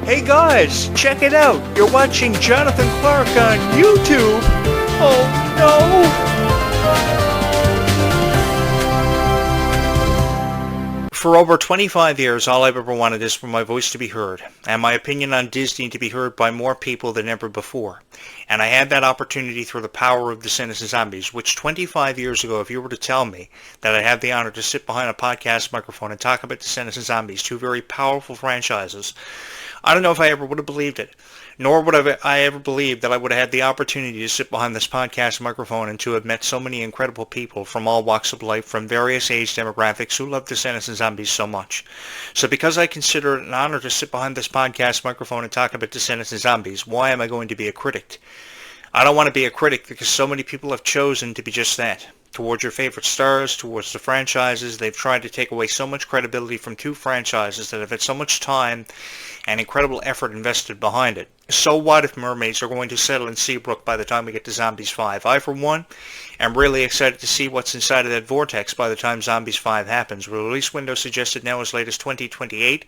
Hey guys, check it out. You're watching Jonathan Clarke on YouTube. Oh no! For over 25 years, all I've ever wanted is for my voice to be heard, and my opinion on Disney to be heard by more people than ever before. And I had that opportunity through the power of Descendants and Zombies, which 25 years ago, if you were to tell me that I had the honor to sit behind a podcast microphone and talk about Descendants and Zombies, two very powerful franchises, I don't know if I ever would have believed it, nor would I ever believe that I would have had the opportunity to sit behind this podcast microphone and to have met so many incredible people from all walks of life, from various age demographics, who love Descendants and Zombies so much. So because I consider it an honor to sit behind this podcast microphone and talk about Descendants and Zombies, why am I going to be a critic? I don't want to be a critic because so many people have chosen to be just that. Towards your favorite stars, towards the franchises, they've tried to take away so much credibility from two franchises that have had so much time and incredible effort invested behind it. So what if mermaids are going to settle in Seabrook by the time we get to Zombies 5? I, for one, am really excited to see what's inside of that vortex by the time Zombies 5 happens. The release window suggested now as late as 2028.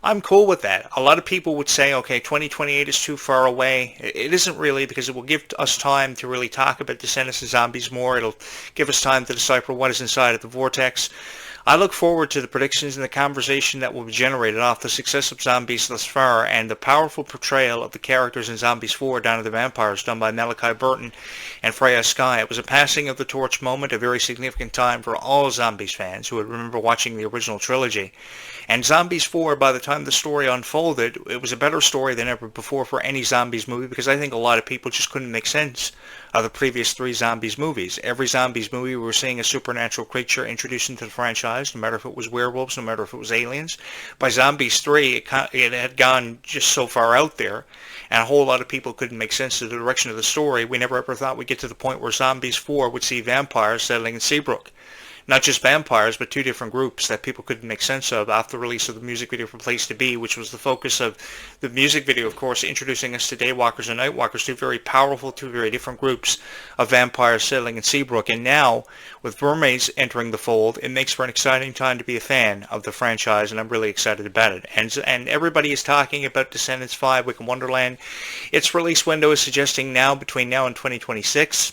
I'm cool with that. A lot of people would say, okay, 2028 is too far away. It isn't really, because it will give us time to really talk about Descendants and Zombies more. It'll give us time to decipher what is inside of the vortex. I look forward to the predictions and the conversation that will be generated off the success of Zombies thus far and the powerful portrayal of the characters in Zombies 4, Dawn of the Vampires, done by Malachi Burton and Freya Skye. It was a passing of the torch moment, a very significant time for all Zombies fans who would remember watching the original trilogy. And Zombies 4, by the time the story unfolded, it was a better story than ever before for any Zombies movie, because I think a lot of people just couldn't make sense of the previous three Zombies movies. Every Zombies movie, we were seeing a supernatural creature introduced into the franchise, no matter if it was werewolves, no matter if it was aliens. By Zombies 3, it had gone just so far out there, and a whole lot of people couldn't make sense of the direction of the story. We never ever thought we'd get to the point where Zombies 4 would see vampires settling in Seabrook. Not just vampires, but two different groups that people couldn't make sense of after the release of the music video for Place to Be, which was the focus of the music video, of course, introducing us to Daywalkers and Nightwalkers, two very powerful, two very different groups of vampires settling in Seabrook. And now, with mermaids entering the fold, it makes for an exciting time to be a fan of the franchise, and I'm really excited about it. And everybody is talking about Descendants 5, Wicked Wonderland. Its release window is suggesting now, between now and 2026.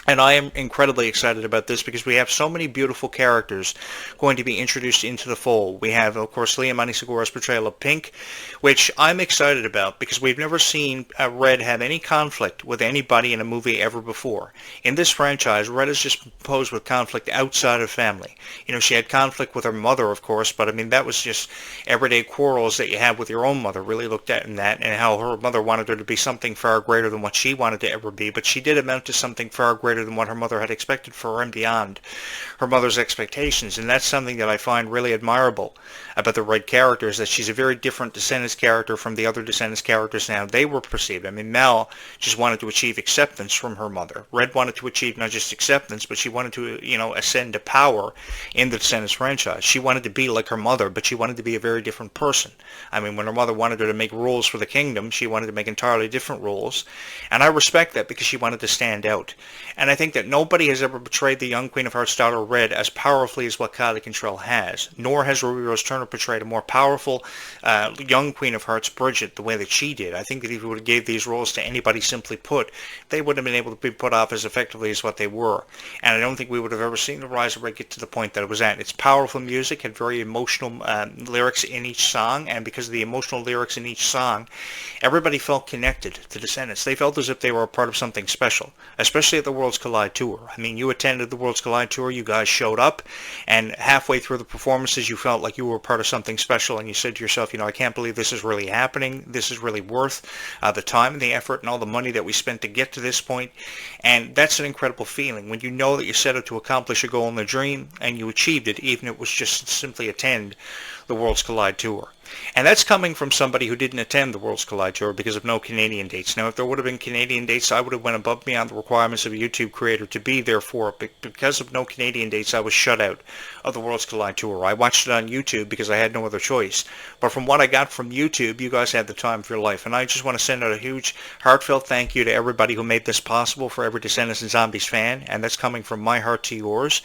And I am incredibly excited about this because we have so many beautiful characters going to be introduced into the fold. We have, of course, Leah Segura's portrayal of Pink, which I'm excited about because we've never seen Red have any conflict with anybody in a movie ever before. In this franchise, Red is just posed with conflict outside of family. You know, she had conflict with her mother, of course, but I mean, that was just everyday quarrels that you have with your own mother, really looked at in that, and how her mother wanted her to be something far greater than what she wanted to ever be, but she did amount to something far greater than what her mother had expected for her and beyond her mother's expectations. And that's something that I find really admirable about the Red character, is that she's a very different Descendants character from the other Descendants characters now they were perceived. I mean, Mel just wanted to achieve acceptance from her mother. Red wanted to achieve not just acceptance, but she wanted to, ascend to power in the Descendants franchise. She wanted to be like her mother, but she wanted to be a very different person. I mean, when her mother wanted her to make rules for the kingdom, she wanted to make entirely different rules. And I respect that because she wanted to stand out. And I think that nobody has ever portrayed the young Queen of Hearts daughter Red as powerfully as what Kylie Cantrell has, nor has Ruby Rose Turner portrayed a more powerful young Queen of Hearts, Bridget, the way that she did. I think that if you would have gave these roles to anybody, simply put, they wouldn't have been able to be put off as effectively as what they were. And I don't think we would have ever seen the Rise of Red get to the point that it was at. It's powerful music, had very emotional lyrics in each song, and because of the emotional lyrics in each song, everybody felt connected to Descendants. They felt as if they were a part of something special, especially at the Worlds Collide tour. I mean, you attended the Worlds Collide tour, you guys showed up, and halfway through the performances you felt like you were part of something special, and you said to yourself, I can't believe this is really happening. This is really worth the time and the effort and all the money that we spent to get to this point. And that's an incredible feeling when you know that you set out to accomplish a goal and a dream, and you achieved it, even if it was just simply attend the Worlds Collide tour. And that's coming from somebody who didn't attend the Worlds Collide tour because of no Canadian dates. Now, if there would have been Canadian dates, I would have went above and beyond the requirements of a YouTube creator to be there for it. But because of no Canadian dates, I was shut out of the Worlds Collide tour. I watched it on YouTube because I had no other choice. But from what I got from YouTube, you guys had the time of your life. And I just want to send out a huge, heartfelt thank you to everybody who made this possible, for every Descendants and Zombies fan. And that's coming from my heart to yours,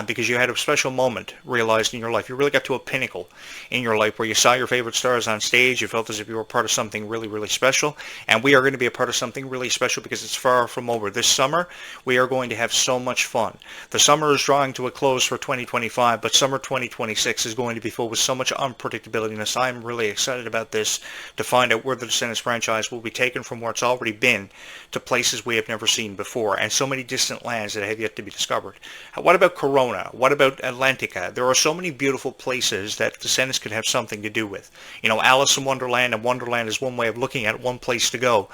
because you had a special moment realized in your life. You really got to a pinnacle in your life where you saw your favorite stars on stage, you felt as if you were part of something really, really special. And we are going to be a part of something really special because it's far from over. This summer, we are going to have so much fun. The summer is drawing to a close for 2025, but summer 2026 is going to be filled with so much unpredictability. I'm really excited about this, to find out where the Descendants franchise will be taken from where it's already been to places we have never seen before, and so many distant lands that have yet to be discovered. What about Corona? What about Atlantica? There are so many beautiful places that Descendants could have something to do with. You know, Alice in Wonderland, and Wonderland is one way of looking at it, one place to go,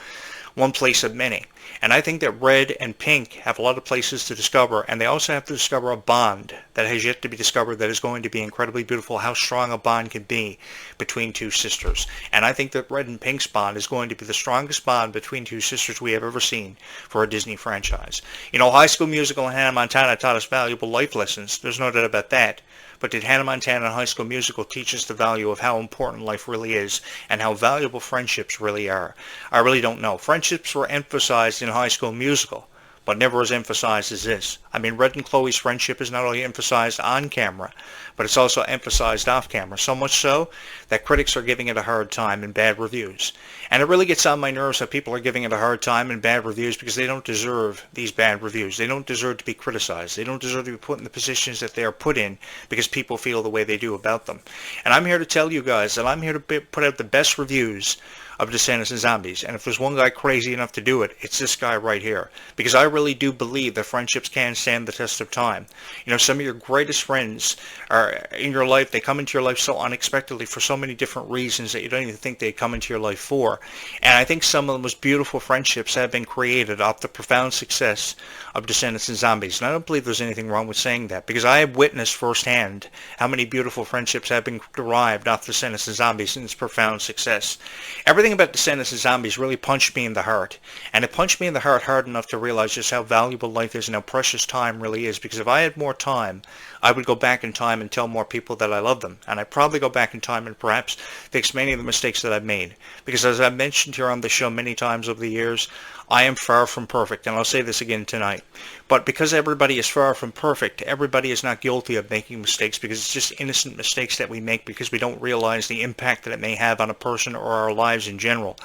one place of many. And I think that Red and Pink have a lot of places to discover, and they also have to discover a bond that has yet to be discovered that is going to be incredibly beautiful, how strong a bond can be between two sisters. And I think that Red and Pink's bond is going to be the strongest bond between two sisters we have ever seen for a Disney franchise. You know, High School Musical and Hannah Montana taught us valuable life lessons. There's no doubt about that. But did Hannah Montana and High School Musical teach us the value of how important life really is and how valuable friendships really are? I really don't know. Friendships were emphasized in High School Musical, but never as emphasized as this. I mean, Red and Chloe's friendship is not only emphasized on camera, but it's also emphasized off camera, so much so that critics are giving it a hard time in bad reviews. And it really gets on my nerves that people are giving it a hard time in bad reviews, because they don't deserve these bad reviews. They don't deserve to be criticized. They don't deserve to be put in the positions that they are put in because people feel the way they do about them. And I'm here to tell you guys that I'm here to put out the best reviews of Descendants and Zombies. And if there's one guy crazy enough to do it, it's this guy right here. Because I really do believe that friendships can stand the test of time. You know, some of your greatest friends are in your life. They come into your life so unexpectedly for so many different reasons that you don't even think they'd come into your life for. And I think some of the most beautiful friendships have been created off the profound success of Descendants and Zombies. And I don't believe there's anything wrong with saying that, because I have witnessed firsthand how many beautiful friendships have been derived off Descendants and Zombies and its profound success. Everything about Descendants and Zombies really punched me in the heart, and it punched me in the heart hard enough to realize just how valuable life is and how precious time really is. Because if I had more time, I would go back in time and tell more people that I love them, and I'd probably go back in time and perhaps fix many of the mistakes that I've made. Because as I've mentioned here on the show many times over the years, I am far from perfect, and I'll say this again tonight. But because everybody is far from perfect, everybody is not guilty of making mistakes, because it's just innocent mistakes that we make because we don't realize the impact that it may have on a person or our lives in general.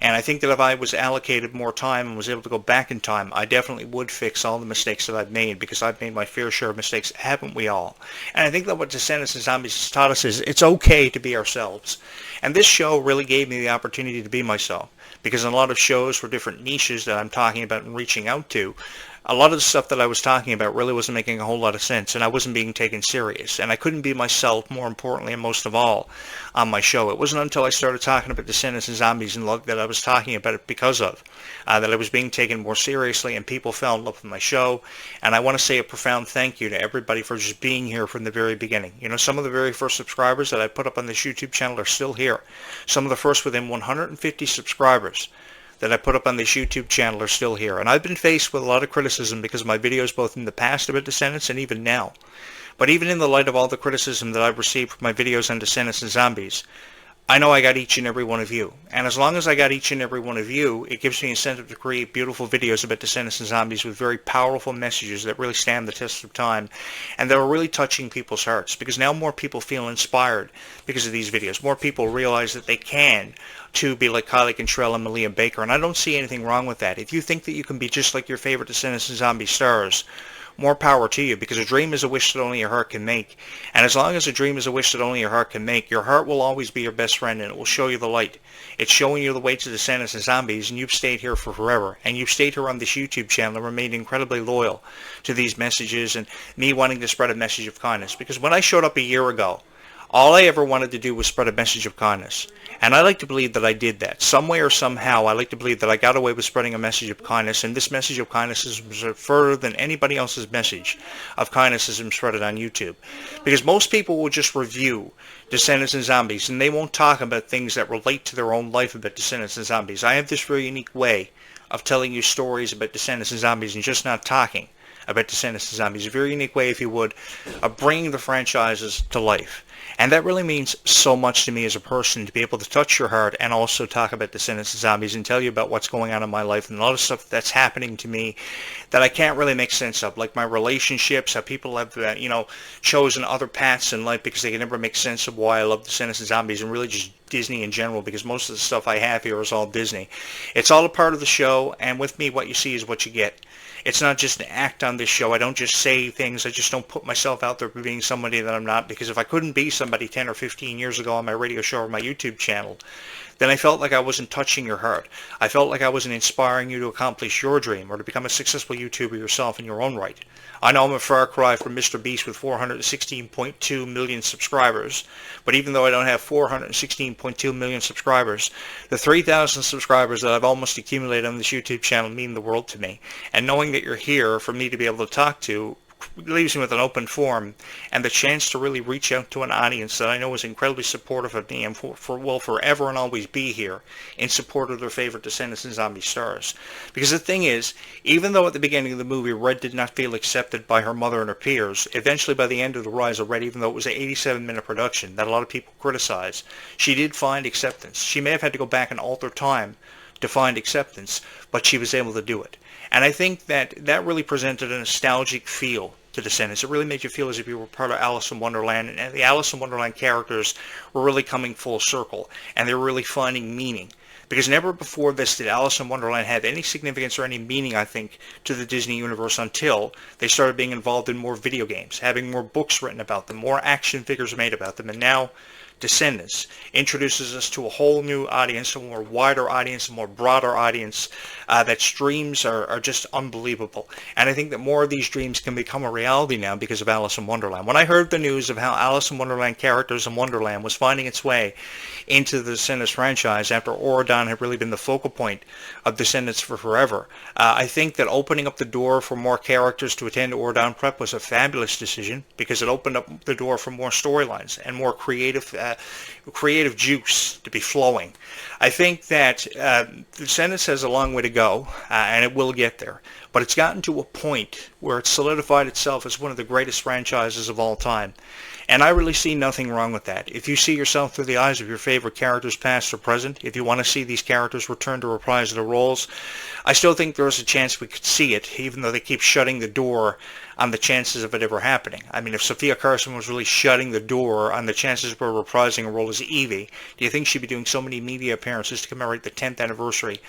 And I think that if I was allocated more time and was able to go back in time, I definitely would fix all the mistakes that I've made, because I've made my fair share of mistakes, haven't we all? And I think that what Descendants and Zombies has taught us is it's okay to be ourselves. And this show really gave me the opportunity to be myself, because in a lot of shows for different niches that I'm talking about and reaching out to, a lot of the stuff that I was talking about really wasn't making a whole lot of sense, and I wasn't being taken serious, and I couldn't be myself, more importantly and most of all, on my show. It wasn't until I started talking about Descendants and Zombies and that I was talking about it because of, that I was being taken more seriously, and people fell in love with my show. And I want to say a profound thank you to everybody for just being here from the very beginning. You know, some of the very first subscribers that I put up on this YouTube channel are still here. Some of the first within 150 subscribers that I put up on this YouTube channel are still here. And I've been faced with a lot of criticism because of my videos both in the past about Descendants and even now. But even in the light of all the criticism that I've received for my videos on Descendants and Zombies, I know I got each and every one of you. And as long as I got each and every one of you, it gives me incentive to create beautiful videos about Descendants and Zombies with very powerful messages that really stand the test of time and that are really touching people's hearts. Because now more people feel inspired because of these videos. More people realize that they can to be like Kylie Cantrell and Malia Baker. And I don't see anything wrong with that. If you think that you can be just like your favorite Descendants and Zombie stars, more power to you, because a dream is a wish that only your heart can make. And as long as a dream is a wish that only your heart can make, your heart will always be your best friend, and it will show you the light. It's showing you the way to Descendants and Zombies, and you've stayed here for forever. And you've stayed here on this YouTube channel and remained incredibly loyal to these messages and me wanting to spread a message of kindness. Because when I showed up a year ago, all I ever wanted to do was spread a message of kindness. And I like to believe that I did that. Some way or somehow, I like to believe that I got away with spreading a message of kindness, and this message of kindness is further than anybody else's message of kindness has been spread on YouTube. Because most people will just review Descendants and Zombies, and they won't talk about things that relate to their own life about Descendants and Zombies. I have this very unique way of telling you stories about Descendants and Zombies and just not talking about Descendants and Zombies. A very unique way, if you would, of bringing the franchises to life. And that really means so much to me as a person, to be able to touch your heart and also talk about Descendants and Zombies and tell you about what's going on in my life and a lot of stuff that's happening to me that I can't really make sense of, like my relationships, how people have, chosen other paths in life because they can never make sense of why I love Descendants and Zombies, and really just Disney in general, because most of the stuff I have here is all Disney. It's all a part of the show, and with me, what you see is what you get. It's not just an act on this show. I don't just say things. I just don't put myself out there for being somebody that I'm not, because if I couldn't be somebody 10 or 15 years ago on my radio show or my YouTube channel, then I felt like I wasn't touching your heart. I felt like I wasn't inspiring you to accomplish your dream or to become a successful YouTuber yourself in your own right. I know I'm a far cry from Mr. Beast with 416.2 million subscribers, but even though I don't have 416.2 million subscribers, the 3,000 subscribers that I've almost accumulated on this YouTube channel mean the world to me. And knowing that you're here for me to be able to talk to leaves me with an open forum and the chance to really reach out to an audience that I know is incredibly supportive of me and will forever and always be here in support of their favorite Descendants and Zombie stars. Because the thing is, even though at the beginning of the movie Red did not feel accepted by her mother and her peers, eventually by the end of The Rise of Red, even though it was an 87-minute production that a lot of people criticized, she did find acceptance. She may have had to go back and alter time to find acceptance, but she was able to do it. And I think that really presented a nostalgic feel to Descendants. It really made you feel as if you were part of Alice in Wonderland, and the Alice in Wonderland characters were really coming full circle, and they were really finding meaning. Because never before this did Alice in Wonderland have any significance or any meaning, I think, to the Disney universe until they started being involved in more video games, having more books written about them, more action figures made about them, and now Descendants introduces us to a whole new audience, a more wider audience, a more broader audience, that dreams are just unbelievable. And I think that more of these dreams can become a reality now because of Alice in Wonderland. When I heard the news of how Alice in Wonderland characters in Wonderland was finding its way into the Descendants franchise after Auradon had really been the focal point of Descendants for forever, I think that opening up the door for more characters to attend Auradon Prep was a fabulous decision, because it opened up the door for more storylines and more creative juice to be flowing. I think that Descendants has a long way to go, and it will get there. But it's gotten to a point where it's solidified itself as one of the greatest franchises of all time. And I really see nothing wrong with that. If you see yourself through the eyes of your favorite characters, past or present, if you want to see these characters return to reprise their roles, I still think there's a chance we could see it, even though they keep shutting the door on the chances of it ever happening. I mean, if Sophia Carson was really shutting the door on the chances of her reprising a role as Evie, do you think she'd be doing so many media appearances to commemorate the 10th anniversary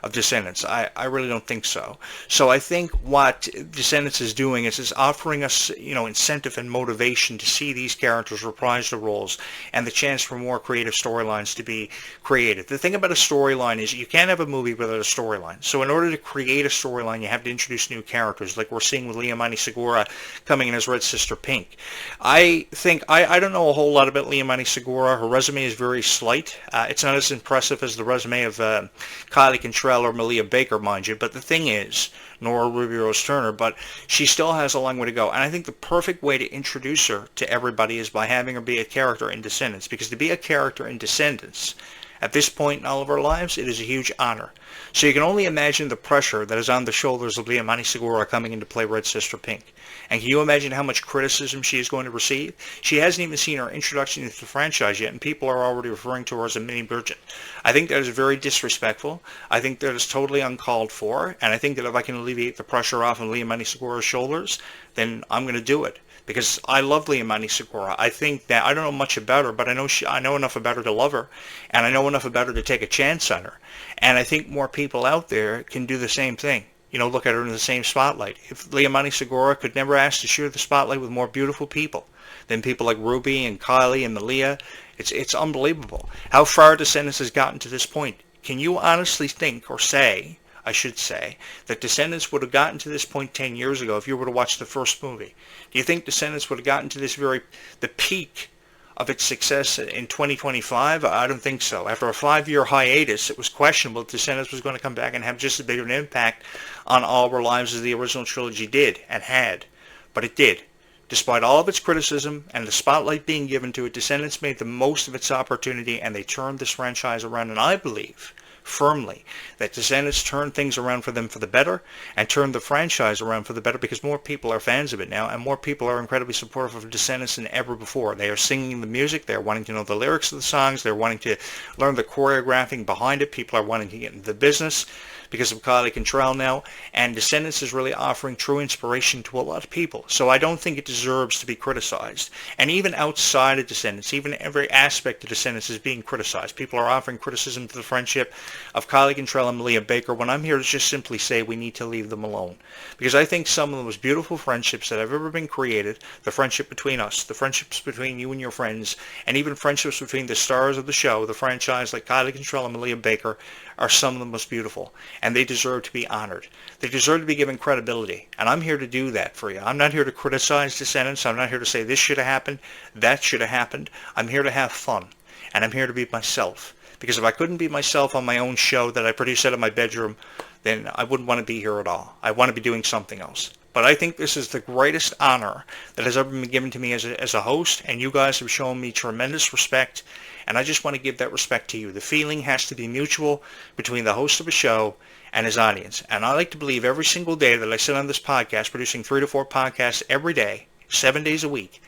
of Descendants? I really don't think so. So I think what Descendants is doing is offering us, incentive and motivation to see these characters reprise the roles and the chance for more creative storylines to be created. The thing about a storyline is you can't have a movie without a storyline. So in order to create a storyline, you have to introduce new characters, like we're seeing with Liamani Segura coming in as Red Sister Pink. I think, I don't know a whole lot about Liamani Segura. Her resume is very slight. It's not as impressive as the resume of Kylie Cantrell or Malia Baker, mind you, but the thing is, Nora Ruby Rose Turner, but she still has a long way to go. And I think the perfect way to introduce her to everybody is by having her be a character in Descendants, because to be a character in Descendants at this point in all of our lives, it is a huge honor. So you can only imagine the pressure that is on the shoulders of Liamani Segura coming in to play Red Sister Pink. And can you imagine how much criticism she is going to receive? She hasn't even seen her introduction into the franchise yet, and people are already referring to her as a mini Bridget. I think that is very disrespectful. I think that is totally uncalled for, and I think that if I can alleviate the pressure off of Liamani Segura's shoulders, then I'm going to do it. Because I love Liamani Segura. I think that, I don't know much about her, but I know enough about her to love her, and I know enough about her to take a chance on her. And I think more people out there can do the same thing. Look at her in the same spotlight. If Liamani Segura could never ask to share the spotlight with more beautiful people than people like Ruby and Kylie and Malia, it's unbelievable how far Descendants has gotten to this point. Can you honestly think, or say, I should say, that Descendants would have gotten to this point 10 years ago if you were to watch the first movie? Do you think Descendants would have gotten to the peak of its success in 2025? I don't think so. After a 5-year hiatus, it was questionable if Descendants was going to come back and have just as big of an impact on all of our lives as the original trilogy did and had. But it did. Despite all of its criticism and the spotlight being given to it, Descendants made the most of its opportunity, and they turned this franchise around, and I believe, firmly that Descendants turned things around for them for the better and turned the franchise around for the better, because more people are fans of it now and more people are incredibly supportive of Descendants than ever before. They are singing the music. They're wanting to know the lyrics of the songs. They're wanting to learn the choreographing behind it. People are wanting to get into the business because of Clarke and Trell now, and Descendants is really offering true inspiration to a lot of people. So I don't think it deserves to be criticized. And even outside of Descendants, even every aspect of Descendants is being criticized. People are offering criticism to the friendship of Clarke and Trell and Malia Baker, when I'm here to just simply say we need to leave them alone. Because I think some of the most beautiful friendships that have ever been created, the friendship between us, the friendships between you and your friends, and even friendships between the stars of the show, the franchise like Clarke and Trell and Malia Baker, are some of the most beautiful, and they deserve to be honored. They deserve to be given credibility, and I'm here to do that for you. I'm not here to criticize Descendants. I'm not here to say this should have happened, that should have happened. I'm here to have fun, and I'm here to be myself, because if I couldn't be myself on my own show that I produce out of my bedroom, then I wouldn't want to be here at all. I want to be doing something else. But I think this is the greatest honor that has ever been given to me as a host, and you guys have shown me tremendous respect, and I just want to give that respect to you. The feeling has to be mutual between the host of a show and his audience. And I like to believe every single day that I sit on this podcast, producing 3 to 4 podcasts every day, 7 days a week,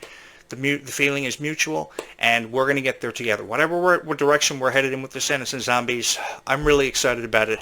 the feeling is mutual, and we're going to get there together. Whatever direction we're headed in with Descendants and Zombies, I'm really excited about it.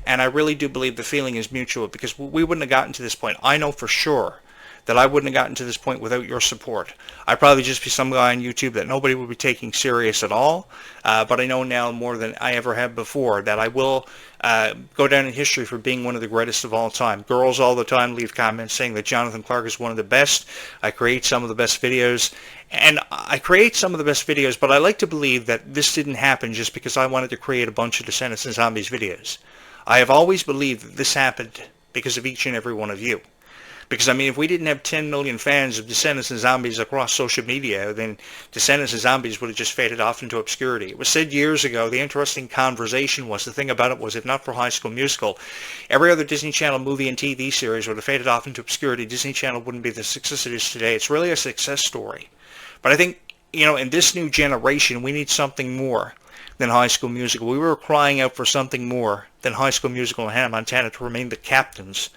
And I really do believe the feeling is mutual, because we wouldn't have gotten to this point. I know for sure that I wouldn't have gotten to this point without your support. I'd probably just be some guy on YouTube that nobody would be taking serious at all. But I know now more than I ever have before that I will go down in history for being one of the greatest of all time. Girls all the time leave comments saying that Jonathan Clarke is one of the best. I create some of the best videos. And I create some of the best videos, but I like to believe that this didn't happen just because I wanted to create a bunch of Descendants and Zombies videos. I have always believed that this happened because of each and every one of you. Because, I mean, if we didn't have 10 million fans of Descendants and Zombies across social media, then Descendants and Zombies would have just faded off into obscurity. It was said years ago, the interesting conversation was, the thing about it was, if not for High School Musical, every other Disney Channel movie and TV series would have faded off into obscurity. Disney Channel wouldn't be the success it is today. It's really a success story. But I think, you know, in this new generation, we need something more than High School Musical. We were crying out for something more than High School Musical and Hannah Montana to remain the captains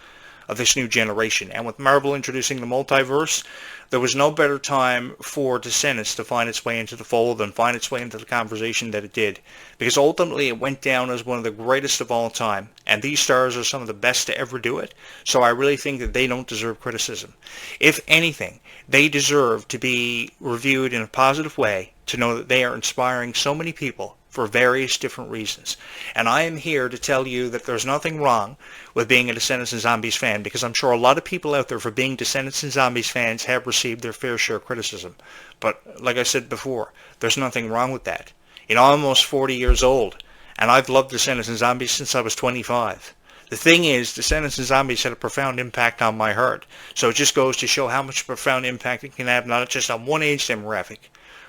of this new generation. And with Marvel introducing the multiverse, there was no better time for Descendants to find its way into the fold and find its way into the conversation that it did. Because ultimately it went down as one of the greatest of all time. And these stars are some of the best to ever do it. So I really think that they don't deserve criticism. If anything, they deserve to be reviewed in a positive way, to know that they are inspiring so many people for various different reasons. And I am here to tell you that there's nothing wrong with being a Descendants and Zombies fan, because I'm sure a lot of people out there for being Descendants and Zombies fans have received their fair share of criticism. But like I said before, there's nothing wrong with that. You know, I'm almost 40 years old, and I've loved Descendants and Zombies since I was 25. The thing is, Descendants and Zombies had a profound impact on my heart. So it just goes to show how much profound impact it can have, not just on one age demographic,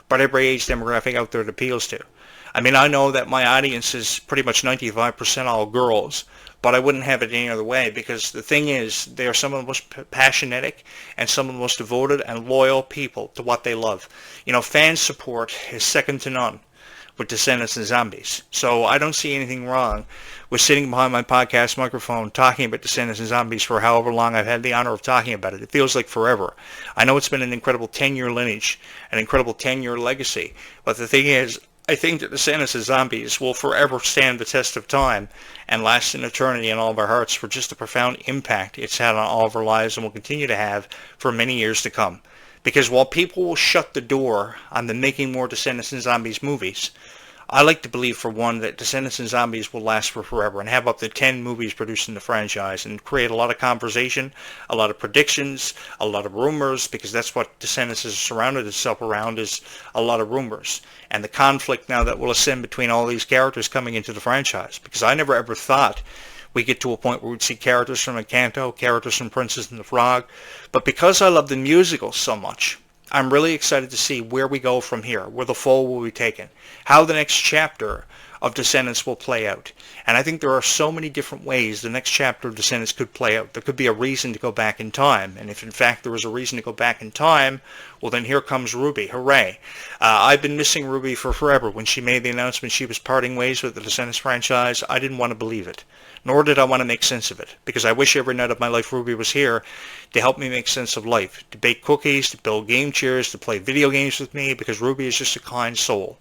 but every age demographic out there it appeals to. I mean, I know that my audience is pretty much 95% all girls, but I wouldn't have it any other way, because the thing is, they are some of the most passionate and some of the most devoted and loyal people to what they love. You know, fan support is second to none with Descendants and Zombies. So I don't see anything wrong with sitting behind my podcast microphone talking about Descendants and Zombies for however long I've had the honor of talking about it. It feels like forever. I know it's been an incredible 10-year lineage, an incredible 10-year legacy, but the thing is, I think that Descendants and Zombies will forever stand the test of time and last in eternity in all of our hearts for just the profound impact it's had on all of our lives and will continue to have for many years to come. Because while people will shut the door on the making more Descendants and Zombies movies, I like to believe, for one, that Descendants and Zombies will last for forever and have up to 10 movies produced in the franchise and create a lot of conversation, a lot of predictions, a lot of rumors, because that's what Descendants has surrounded itself around, is a lot of rumors. And the conflict now that will ascend between all these characters coming into the franchise. Because I never ever thought we get to a point where we'd see characters from Encanto, characters from Princess and the Frog. But because I love the musical so much, I'm really excited to see where we go from here, where the foal will be taken, how the next chapter of Descendants will play out. And I think there are so many different ways the next chapter of Descendants could play out. There could be a reason to go back in time. And if in fact there was a reason to go back in time, well then here comes Ruby. Hooray. I've been missing Ruby for forever. When she made the announcement she was parting ways with the Descendants franchise, I didn't want to believe it. Nor did I want to make sense of it. Because I wish every night of my life Ruby was here to help me make sense of life. To bake cookies, to build game chairs, to play video games with me. Because Ruby is just a kind soul.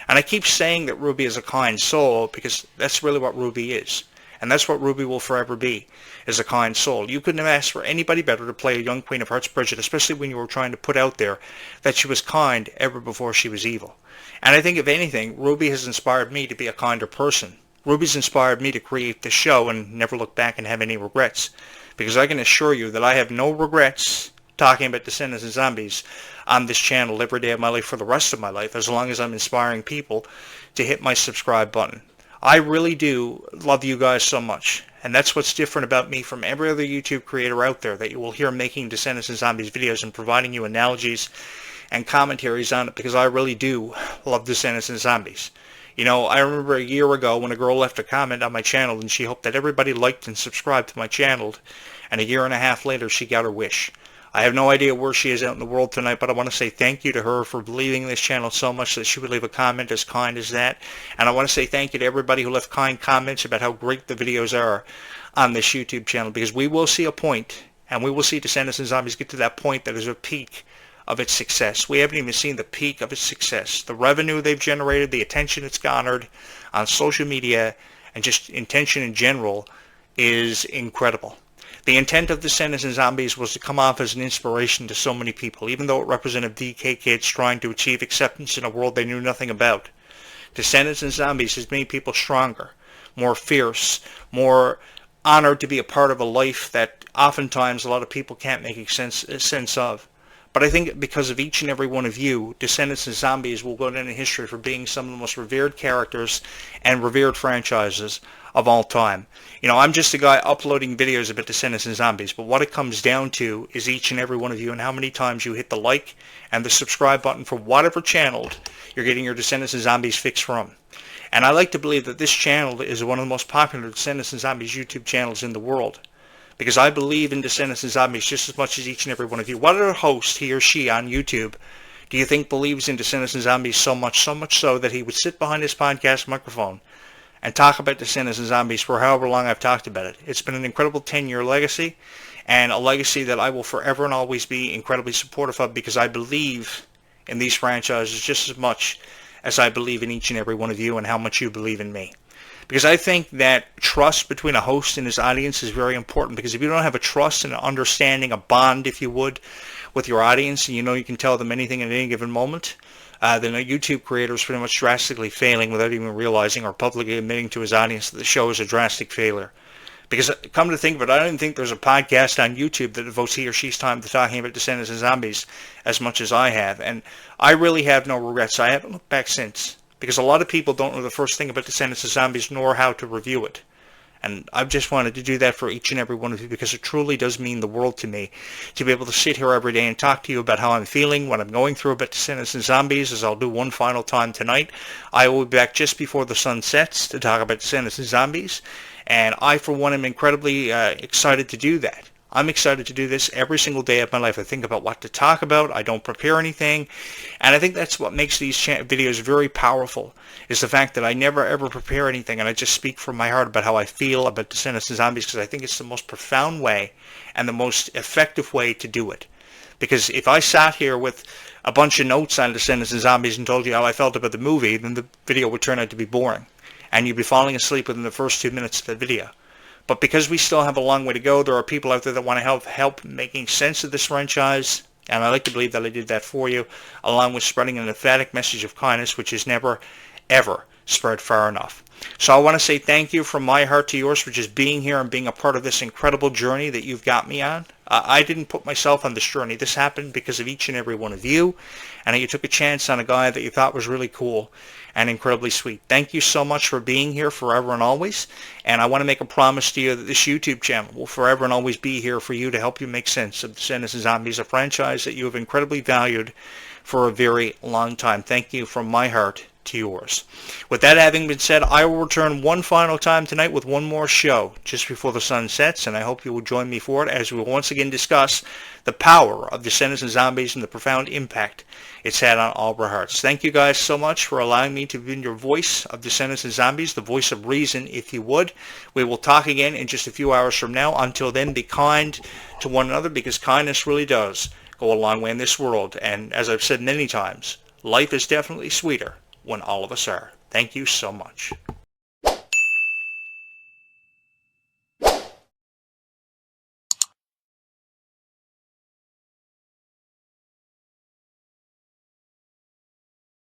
And I keep saying that Ruby is a kind soul because that's really what Ruby is. And that's what Ruby will forever be, is a kind soul. You couldn't have asked for anybody better to play a young Queen of Hearts Bridget, especially when you were trying to put out there that she was kind ever before she was evil. And I think, if anything, Ruby has inspired me to be a kinder person. Ruby's inspired me to create this show and never look back and have any regrets. Because I can assure you that I have no regrets talking about Descendants and Zombies on this channel every day of my life for the rest of my life, as long as I'm inspiring people to hit my subscribe button. I really do love you guys so much, and that's what's different about me from every other YouTube creator out there that you will hear making Descendants and Zombies videos and providing you analogies and commentaries on it, because I really do love Descendants and Zombies. You know, I remember a year ago when a girl left a comment on my channel and she hoped that everybody liked and subscribed to my channel, and a year and a half later she got her wish. I have no idea where she is out in the world tonight, but I want to say thank you to her for believing in this channel so much that she would leave a comment as kind as that. And I want to say thank you to everybody who left kind comments about how great the videos are on this YouTube channel, because we will see a point, and we will see Descendants and Zombies get to that point that is a peak of its success. We haven't even seen the peak of its success. The revenue they've generated, the attention it's garnered on social media, and just attention in general is incredible. The intent of Descendants and Zombies was to come off as an inspiration to so many people, even though it represented VK kids trying to achieve acceptance in a world they knew nothing about. Descendants and Zombies has made people stronger, more fierce, more honored to be a part of a life that oftentimes a lot of people can't make sense of. But I think because of each and every one of you, Descendants and Zombies will go down in history for being some of the most revered characters and revered franchises of all time. You know, I'm just a guy uploading videos about Descendants and Zombies, but what it comes down to is each and every one of you and how many times you hit the like and the subscribe button for whatever channel you're getting your Descendants and Zombies fix from. And I like to believe that this channel is one of the most popular Descendants and Zombies YouTube channels in the world, because I believe in Descendants and Zombies just as much as each and every one of you. What other host, he or she on YouTube, do you think believes in Descendants and Zombies so much so that he would sit behind his podcast microphone and talk about Descendants and Zombies for however long I've talked about it? It's been an incredible 10-year legacy, and a legacy that I will forever and always be incredibly supportive of, because I believe in these franchises just as much as I believe in each and every one of you and how much you believe in me. Because I think that trust between a host and his audience is very important, because if you don't have a trust and an understanding, a bond, if you would, with your audience, and you know you can tell them anything at any given moment, then a YouTube creator is pretty much drastically failing without even realizing or publicly admitting to his audience that the show is a drastic failure. Because come to think of it, I don't even think there's a podcast on YouTube that devotes he or she's time to talking about Descendants and Zombies as much as I have. And I really have no regrets. I haven't looked back since, because a lot of people don't know the first thing about Descendants and Zombies nor how to review it. And I've just wanted to do that for each and every one of you, because it truly does mean the world to me to be able to sit here every day and talk to you about how I'm feeling, what I'm going through about Descendants and Zombies, as I'll do one final time tonight. I will be back just before the sun sets to talk about Descendants and Zombies, and I, for one, am incredibly excited to do that. I'm excited to do this every single day of my life. I think about what to talk about. I don't prepare anything. And I think that's what makes these videos very powerful, is the fact that I never ever prepare anything, and I just speak from my heart about how I feel about Descendants and Zombies, because I think it's the most profound way and the most effective way to do it. Because if I sat here with a bunch of notes on Descendants and Zombies and told you how I felt about the movie, then the video would turn out to be boring, and you'd be falling asleep within the first 2 minutes of the video. But because we still have a long way to go, there are people out there that want to help making sense of this franchise, and I like to believe that I did that for you, along with spreading an emphatic message of kindness, which is never, ever spread far enough. So I want to say thank you from my heart to yours for just being here and being a part of this incredible journey that you've got me on. I didn't put myself on this journey. This happened because of each and every one of you, and you took a chance on a guy that you thought was really cool and incredibly sweet. Thank you so much for being here forever and always, and I want to make a promise to you that this YouTube channel will forever and always be here for you to help you make sense of Descendants and Zombies, a franchise that you have incredibly valued for a very long time. Thank you from my heart to yours. With that having been said, I will return one final time tonight with one more show just before the sun sets, and I hope you will join me for it as we will once again discuss the power of Descendants and Zombies and the profound impact it's had on all of our hearts. Thank you guys so much for allowing me to be your voice of Descendants and Zombies, the voice of reason, if you would. We will talk again in just a few hours from now. Until then, be kind to one another, because kindness really does go a long way in this world. And as I've said many times, life is definitely sweeter when all of us are. Thank you so much.